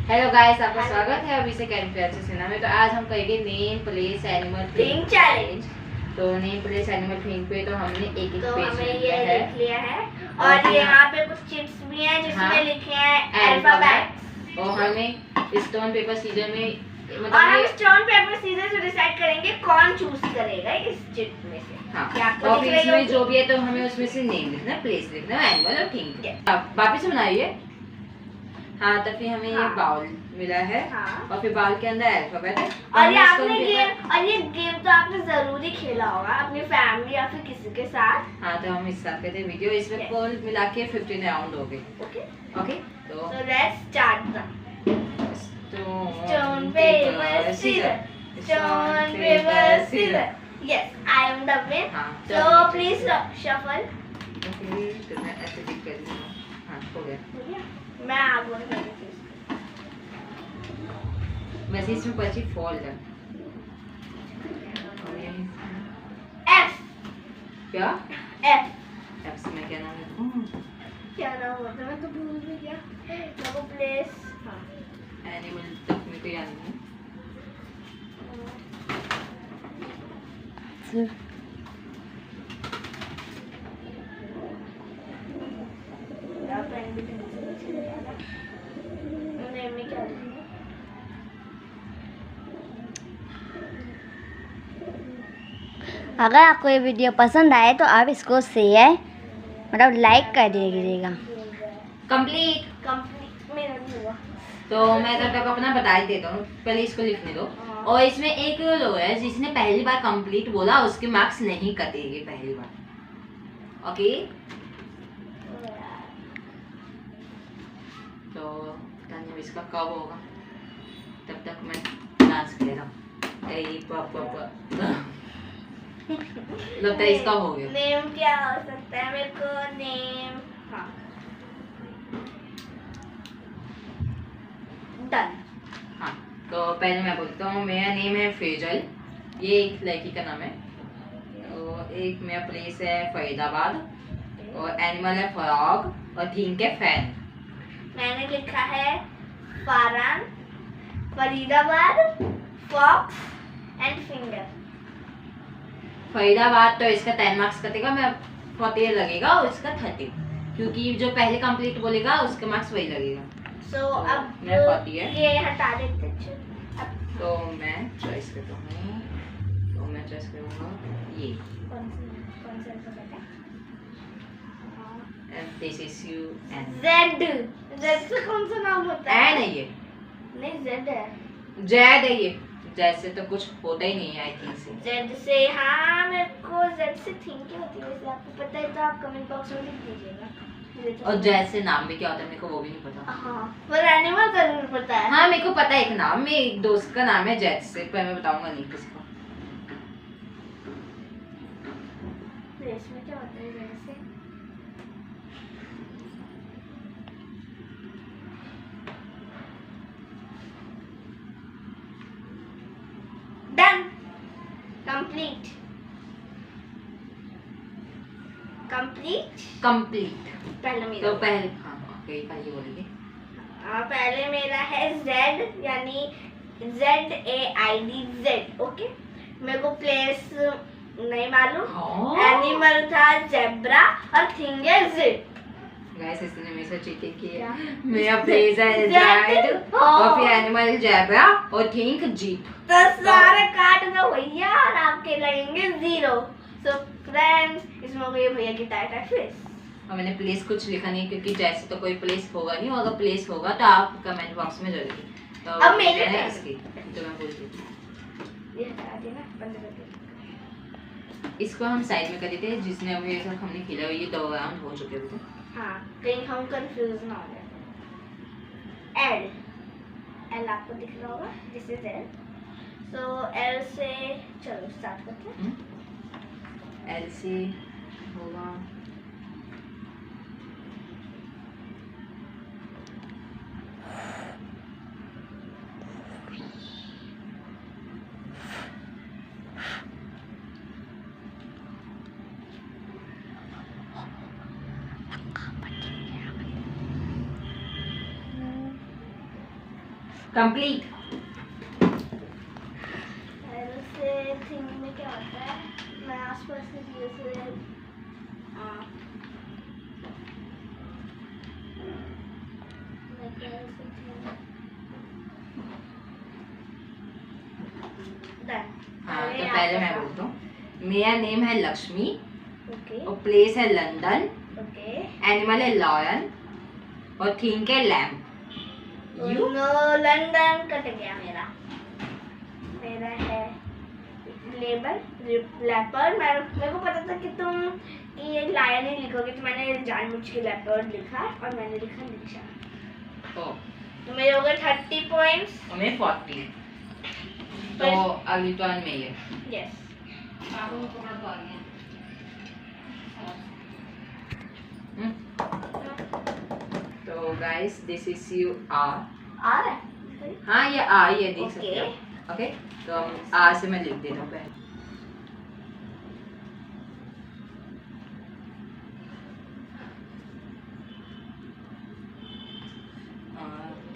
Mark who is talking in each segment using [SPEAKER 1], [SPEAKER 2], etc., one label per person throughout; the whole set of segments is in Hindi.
[SPEAKER 1] हेलो गाइस, आपका स्वागत है अभिषेक एंड प्रियान्शु सिन्हा में। तो आज हम करेंगे name place animal
[SPEAKER 2] thing challenge.
[SPEAKER 1] तो नेम प्लेस एनिमल थिंग पे तो हमने एक
[SPEAKER 2] तो
[SPEAKER 1] पेज
[SPEAKER 2] हमें
[SPEAKER 1] लिया
[SPEAKER 2] ये
[SPEAKER 1] है
[SPEAKER 2] लिख लिया है और ये यहाँ पे कुछ चिट्स भी हैं जिसमें लिखे हैं अल्फाबेट।
[SPEAKER 1] और हमें स्टोन पेपर सीजर में
[SPEAKER 2] और हम स्टोन पेपर सीजर से डिसाइड करेंगे कौन चूज करेगा इस चिट में से।
[SPEAKER 1] हाँ, और फिर इसमें जो भी है तो हमें उसमें से नेम लिखना है, प्लेस लिखना है, एनिमल और थिंग। वापिस से बनाइए। हाँ, तो फिर हमें ये बाउल मिला है। हाँ। और फिर बाउल के अंदर अल्फाबेट है।
[SPEAKER 2] और ये गेम तो आपने जरूरी खेला होगा अपनी फैमिली या फिर किसी के साथ।
[SPEAKER 1] हाँ, तो हम इस साथ करते हैं वीडियो। इसमें कुल मिला के 15 राउंड हो गए। ओके तो
[SPEAKER 2] let's start the
[SPEAKER 1] stone paper scissor.
[SPEAKER 2] Stone paper scissor. Yes, I am the win. So please shuffle.
[SPEAKER 1] Okay, तो मैं ऐसे टिक कर दूंगा। हाँ, हो गया।
[SPEAKER 2] मैं आगे बढ़ रही हूँ।
[SPEAKER 1] वैसे इसमें पची फॉल्ट है।
[SPEAKER 2] एफ।
[SPEAKER 1] क्या?
[SPEAKER 2] एफ।
[SPEAKER 1] एफ से मैं क्या नाम है?
[SPEAKER 2] क्या नाम होता है? मैं तो भूल भी गया। मेरे प्लेस। हाँ।
[SPEAKER 1] एनिमल तक मेरे को याद नहीं।
[SPEAKER 3] अगर आपको ये वीडियो पसंद आए तो आप इसको शेयर मतलब लाइक कर दीजिएगा।
[SPEAKER 1] कंप्लीट
[SPEAKER 2] मेरा नहीं हुआ।
[SPEAKER 1] तो मैं तब तक अपना बता ही देता हूँ, पहले इसको लिखने दो। और इसमें एक लोग है जिसने पहली बार कंप्लीट बोला उसके मार्क्स नहीं कटेंगे पहली बार। ओके, तो पता नहीं इसका कब होगा, तब तक मैं डांस कर रहा हूँ। लगता है इसका हो गया।
[SPEAKER 2] नेम क्या हो सकता है मेरे को? नेम हाँ डन।
[SPEAKER 1] हाँ, तो पहले मैं बोलता हूँ। मेरा नेम है फेजल, ये एक लड़की का नाम है। और एक मेरा प्लेस है फरीदाबाद, और एनिमल है फ्रॉग, और थिंग है फैन।
[SPEAKER 2] मैंने लिखा है Faran, Faridabad, fox and finger.
[SPEAKER 1] Faridabad तो इसका 10 मार्क्स कटेगा, मैं 40 लगेगा, और इसका 30, क्योंकि जो पहले कंप्लीट बोलेगा उसके मार्क्स वही लगेगा।
[SPEAKER 2] तो अब
[SPEAKER 1] मैं 40 है,
[SPEAKER 2] ये हटा देते हैं।
[SPEAKER 1] तो मैं चॉइस करता हूँ। तो मैं चॉइस करूँगा ये।
[SPEAKER 2] कौन सा अल्फाबेट है?
[SPEAKER 1] And this is you and
[SPEAKER 2] Z से कौन सा नाम होता है?
[SPEAKER 1] एन है ये।
[SPEAKER 2] नहीं, जेड है।
[SPEAKER 1] जेड है ये। जैसे तो कुछ होता ही नहीं है आई थिंक से।
[SPEAKER 2] जेड से हाँ, मेरे को जेड से थिंक होती है। वैसे आपको पता है तो आप कमेंट बॉक्स में लिख दीजिएगा।
[SPEAKER 1] और जैसे नाम भी क्या होता है मेरे को वो भी नहीं पता।
[SPEAKER 2] हाँ, पर एनिमल जरूर पता है।
[SPEAKER 1] हाँ, मेरे को पता है एक नाम, मेरे एक दोस्त का नाम है जैद से, पर मैं बताऊंगा नहीं किसी को।
[SPEAKER 2] इसमें क्या होता है जेड से? डन। कंप्लीट। पहले मेरा।
[SPEAKER 1] तो पहले हाँ ओके, पहले बोलेंगे।
[SPEAKER 2] पहले मेरा है जेड, यानी ZAID। ओके, मेरे को प्लेस नहीं मालूम। एनिमल था जेब्रा और थिंग है जिड।
[SPEAKER 1] गाइस, इसने मेरे से चीटिंग की है। मेरा प्लेस है जेड, और फिर एनिमल जेब्रा और थिंक जीप।
[SPEAKER 2] तो सारे काट दो भैया और आपके लगेंगे 0। सो फ्रेंड्स, इसमें कोई भैया की टाइट है फेस।
[SPEAKER 1] और मैंने प्लेस कुछ लिखा नहीं, क्योंकि जैसे तो कोई प्लेस होगा नहीं, और अगर प्लेस होगा तो आप कमेंट बॉक्स में जरूर। तो
[SPEAKER 2] अब मेरे
[SPEAKER 1] है इसकी, तो मैं बोलती हूँ
[SPEAKER 2] ये हटा देना, बंद कर देना।
[SPEAKER 1] इसको हम साइड में कर देते हैं। जिसने अभी ये सब हमने खेला, ये 2 राउंड हो चुके हैं।
[SPEAKER 2] हाँ, कहीं हम कंफ्यूज ना हो जाए। एल आपको दिख रहा होगा, this is L. So L से चलो स्टार्ट करते हैं।
[SPEAKER 1] एल से होगा कंप्लीट।
[SPEAKER 2] से थिंग में क्या होता है, मैं आसपास की चीजों से
[SPEAKER 1] हाँ तो पहले मैं बोलता हूँ, मेरा नेम है लक्ष्मी
[SPEAKER 2] ओके
[SPEAKER 1] और प्लेस है लंदन,
[SPEAKER 2] ओके।
[SPEAKER 1] एनिमल है लॉयन और थिंक है lamp. You
[SPEAKER 2] know, London cut गया मेरा। मेरा है लेबर लेपर्ड। मेरे को पता था कि तुम ये लायन ही लिखोगे, तो मैंने जानबूझ के लेपर्ड लिखा और मैंने लिखा दीक्षा।
[SPEAKER 1] ओ
[SPEAKER 2] तो मेरे हो गए 30 पॉइंट्स
[SPEAKER 1] और मैं 40। तो अगली टर्न में ये
[SPEAKER 2] यस।
[SPEAKER 1] तो guys this is you are.
[SPEAKER 2] आ रहा है?
[SPEAKER 1] हाँ ये आ ही है, देख सकते
[SPEAKER 2] Okay.
[SPEAKER 1] हो। ओके तो आ से मैं लिख देता हूँ पहले।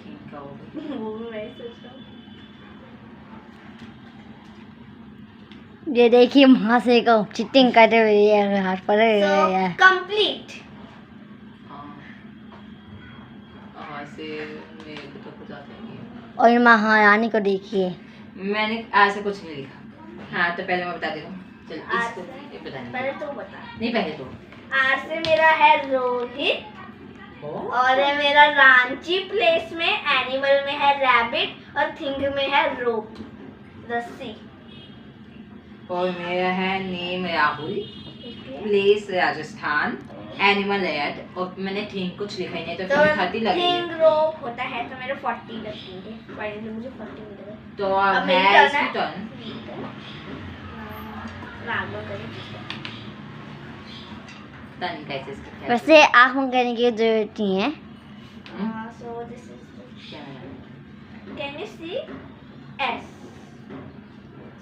[SPEAKER 1] ठीक है, हो गई।
[SPEAKER 2] वो भी मैं ही सोच रहा हूँ।
[SPEAKER 3] ये देखिए महाशय को चिटिंग करते हुए ये हाथ पर
[SPEAKER 2] So complete.
[SPEAKER 1] हाँ से मेरे को तो कुछ आता नहीं है।
[SPEAKER 3] और महारानी को देखिए।
[SPEAKER 1] मैंने ऐसे कुछ नहीं लिखा। हाँ तो पहले मैं बता देता हूँ। चल
[SPEAKER 2] आर
[SPEAKER 1] इसको
[SPEAKER 2] से?
[SPEAKER 1] ये बताना
[SPEAKER 2] पहले तो बता।
[SPEAKER 1] नहीं, पहले तो
[SPEAKER 2] आर से मेरा है रोहित और है मेरा रांची। प्लेस में एनिमल में है रैबिट और थिंग में है रोप रस्सी।
[SPEAKER 1] और मेरा है name Rahul, place Rajasthan, animal एड और मैंने थिंक कुछ लिखा ही नहीं तो
[SPEAKER 2] तो
[SPEAKER 1] फिर 30 लगेंगे।
[SPEAKER 2] थिंग रोप होता है तो मेरे 40 लगेंगे। फाइनली मुझे 40 मिलेगा।
[SPEAKER 1] तो
[SPEAKER 2] अब
[SPEAKER 1] अब
[SPEAKER 2] मेरी
[SPEAKER 1] है
[SPEAKER 2] turn
[SPEAKER 1] इसकी
[SPEAKER 2] है?
[SPEAKER 1] टर्न।
[SPEAKER 2] रागो करें।
[SPEAKER 1] टर्न कैसे इसका क्या
[SPEAKER 3] वैसे आँख बंद करने की जरूरत नहीं है।
[SPEAKER 2] So this is
[SPEAKER 1] क्या है?
[SPEAKER 2] can you see S?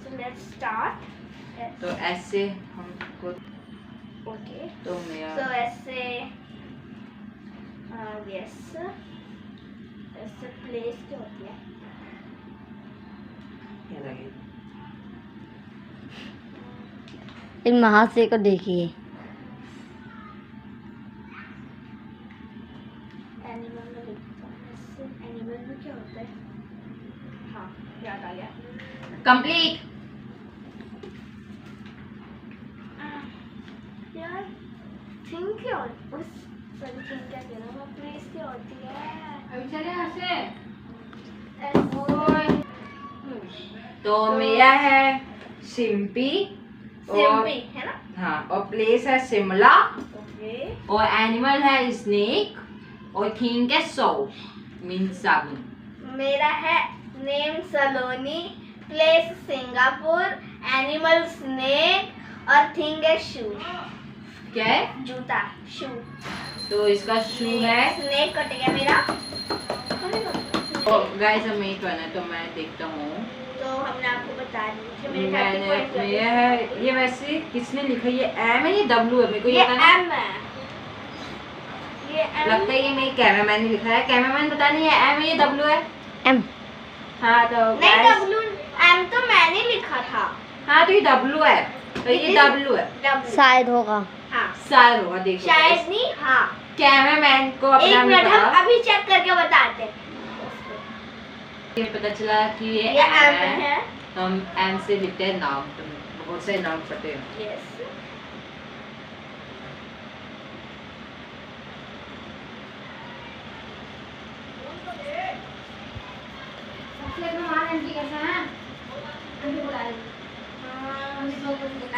[SPEAKER 2] So let's start. S.
[SPEAKER 1] तो ऐसे हमको
[SPEAKER 2] Okay.
[SPEAKER 1] तो मेरा
[SPEAKER 2] So ऐसे yes. ऐसे place क्या होती है?
[SPEAKER 1] क्या लगेगा?
[SPEAKER 3] इन महाशय को देखिए।
[SPEAKER 2] Animal में लिखता हूँ। ऐसे animal में क्या होता है? हाँ, याद आ गया।
[SPEAKER 1] कंप्लीट।
[SPEAKER 2] यार थिंक क्या होती है? सॉरी थिंक क्या कह रहा हूँ? प्लेस क्या होती है?
[SPEAKER 1] अभी चले यहाँ से।
[SPEAKER 2] ऐसे
[SPEAKER 1] तो मेरा है सिम्पी और
[SPEAKER 2] सिम्पी है ना?
[SPEAKER 1] हाँ और प्लेस है शिमला
[SPEAKER 2] ओके।
[SPEAKER 1] और एनिमल है स्नेक और थिंक है सोप मीन्स साबुन।
[SPEAKER 2] मेरा है नेम सलोनी, प्लेस सिंगापुर, एनिमल स्नेक और थिंग है शू।
[SPEAKER 1] क्या है?
[SPEAKER 2] जूता शू।
[SPEAKER 1] तो इसका शू है।
[SPEAKER 2] स्नेक कट गया मेरा।
[SPEAKER 1] तो गाइस अब मेरी टर्न है तो मैं देखता हूँ।
[SPEAKER 2] तो हमने आपको बता दी कि मेरे 30
[SPEAKER 1] मैंने
[SPEAKER 2] पॉइंट
[SPEAKER 1] ये है, ये वैसे किसने लिखा? ये एम है ये डब्ल्यू है? मेरे को
[SPEAKER 2] ये
[SPEAKER 1] ये पता नहीं।
[SPEAKER 2] एम है। ये एम
[SPEAKER 1] लगता है ये मेरे कैमरामैन ने लिखा है। कैमरामैन पता नहीं है एम है ये डब्ल्यू है।
[SPEAKER 3] एम
[SPEAKER 1] हाँ तो
[SPEAKER 2] नहीं,
[SPEAKER 1] guys,
[SPEAKER 2] डब्ल्यू एम तो मैंने लिखा था।
[SPEAKER 1] हाँ तो ये डब्ल्यू है, तो ये डब्ल्यू है।
[SPEAKER 2] डब्ल्यू
[SPEAKER 3] शायद होगा।
[SPEAKER 2] हाँ
[SPEAKER 1] शायद होगा, देखो
[SPEAKER 2] शायद नहीं। हाँ
[SPEAKER 1] कैमरामैन को
[SPEAKER 2] एक
[SPEAKER 1] अपना नहीं
[SPEAKER 2] मिनट, हम
[SPEAKER 1] पता।
[SPEAKER 2] अभी चेक करके बताते हैं।
[SPEAKER 1] ये पता चला कि ये
[SPEAKER 2] ये
[SPEAKER 1] एम
[SPEAKER 2] एम
[SPEAKER 1] है।
[SPEAKER 2] है।
[SPEAKER 1] तो हम एम से लिखते हैं नाम, तो बहुत सारे नाम पढ़ते हैं।
[SPEAKER 2] यस।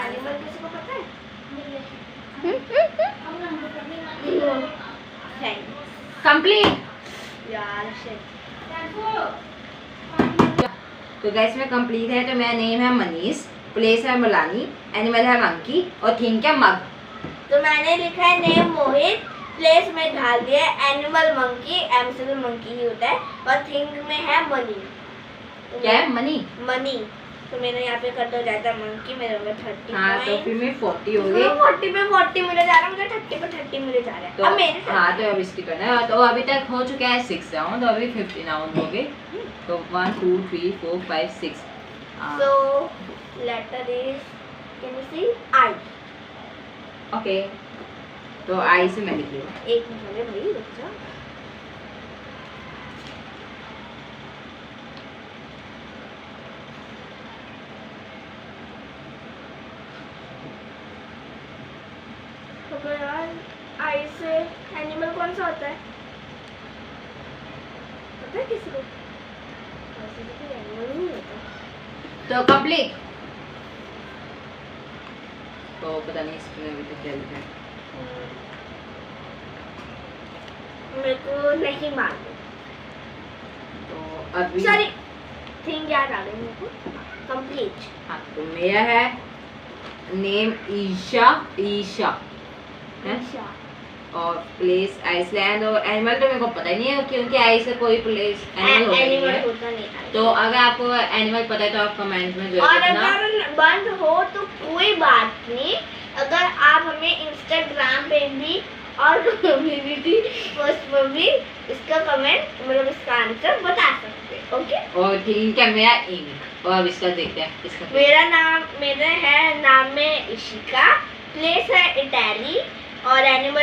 [SPEAKER 2] एनिमल किसी को पता है?
[SPEAKER 1] कंप्लीट।
[SPEAKER 2] यार शिट।
[SPEAKER 1] तो गैस में कंप्लीट है। तो मेरा नेम है मनीष, प्लेस है मलानी, एनिमल है मंकी और थिंक है मग।
[SPEAKER 2] तो मैंने लिखा है नेम मोहित, प्लेस में ढाल दिया एनिमल मंकी। एम से तो मंकी ही होता है और थिंग में है मनी।
[SPEAKER 1] क्या है? मनी।
[SPEAKER 2] मनी। तो मैंने यहाँ पे कर दो ज़्यादा मंकी, मेरे में 30
[SPEAKER 1] हाँ तो फिर मैं 40 हो गई।
[SPEAKER 2] 40 पे 40 मिले जा रहा है, मुझे 30 पे 30 मिले जा रहा है।
[SPEAKER 1] तो
[SPEAKER 2] अब मेरे
[SPEAKER 1] हाँ तो अब इसकी करना है। तो अभी तक हो चुका है 6 राउंड, अभी 15 राउंड हो गए। तो 1 2 3 4 5 6।
[SPEAKER 2] So letter is, can you see, I.
[SPEAKER 1] Okay तो आई से मैं लिख लूँगा।
[SPEAKER 2] एक मिनट भाई रुक जा। तो यार आई से एनिमल कौन सा होता है, पता है किसी को? ऐसे तो कोई एनिमल नहीं होता।
[SPEAKER 1] तो कंप्लीट। तो पता नहीं इसमें अभी तक क्या लिखा है।
[SPEAKER 2] मेरे को नहीं मालूम।
[SPEAKER 1] तो अभी
[SPEAKER 2] सॉरी, थिंग याद आ गई मेरे को। कंप्लीट।
[SPEAKER 1] हाँ तो मेरा है नेम ईशा, ईशा है,
[SPEAKER 2] अच्छा।
[SPEAKER 1] और प्लेस आइसलैंड, और एनिमल तो मेरे को पता ही नहीं है क्योंकि आई से कोई प्लेस एनिमल होता नहीं
[SPEAKER 2] एनिमल
[SPEAKER 1] है।
[SPEAKER 2] होता नहीं है।
[SPEAKER 1] तो अगर आपको एनिमल पता है तो आप कमेंट में जरूर
[SPEAKER 2] और
[SPEAKER 1] लिखना।
[SPEAKER 2] अगर बंद हो तो कोई बात नहीं, अगर आप हमें इंस्टाग्राम पे भी और कम्युनिटी पोस्ट पर भी इसका कमेंट, मतलब इसका आंसर बता सकते हैं। ओके।
[SPEAKER 1] और ठीक है, मेरा इंक। और अब इसका देखते हैं इसका।
[SPEAKER 2] मेरा नाम है इशिका, प्लेस है इटली, और एनिमल